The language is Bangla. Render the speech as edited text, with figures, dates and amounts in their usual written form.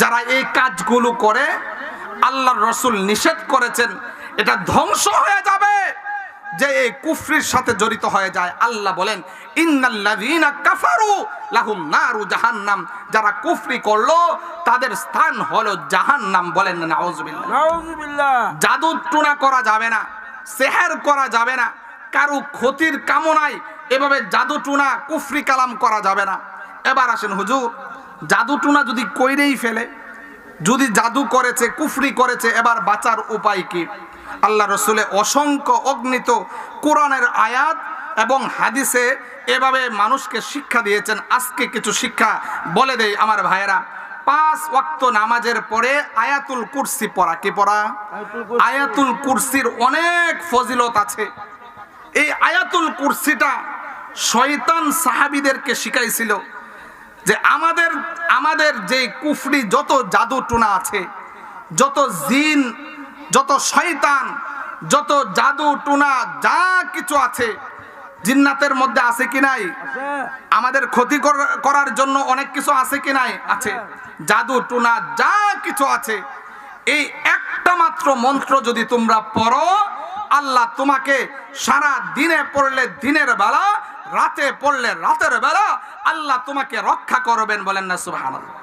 যারা এই কাজগুলো করে আল্লাহর রাসূল নিষেধ করেছেন, এটা ধ্বংস হয়ে যাবে যে এই কুফরির সাথে জড়িত হয়ে যায়। আল্লাহ বলেন ইন্নাল্লাযীনা কাফারু লাহুম নারু জাহান্নাম, যারা কুফরি করলো তাদের স্থান হলো জাহান্নাম। বলেন নাউযুবিল্লাহ। নাউযুবিল্লাহ। জাদু টুনা করা যাবে না, সেহের করা যাবে না, কারো ক্ষতির কামনায় এভাবে জাদু টুনা কুফরি কালাম করা যাবে না। এবার আসেন হুজুর, জাদু টুনা যদি কইরেই ফেলে, যদি জাদু করেছে কুফরি করেছে, এবার বাঁচার উপায় কি? আল্লাহ রসুলের অসংখ্য অগণিত কোরআনের আয়াত এবং হাদিসে এভাবে মানুষকে শিক্ষা দিয়েছেন। আজকে কিছু শিক্ষা বলে দেই আমার ভাইয়েরা। 5 ওয়াক্ত নামাজের পরে আয়াতুল কুরসি পড়া। কি পড়া? আয়াতুল কুরসির অনেক ফজিলত আছে। এই আয়াতুল কুরসিটা শয়তান সাহাবীদেরকে শিখাইছিল যে আমাদের যে কুফরি যত জাদু টুনা আছে, যত জিন, যত শয়তান, যত জাদু টুনা যা কিছু আছে, জিন্নাতের মধ্যে আছে কি নাই? আমাদের ক্ষতি করার জন্য অনেক কিছু আছে কি নাই? আছে। জাদু টুনা যা কিছু আছে, এই একটা মাত্র মন্ত্র যদি তোমরা পড়ো, আল্লাহ তোমাকে সারা দিনে পড়লে দিনের বেলা, রাতে পড়লে রাতের বেলা আল্লাহ তোমাকে রক্ষা করবেন। বলেন না সুবহানাল্লাহ।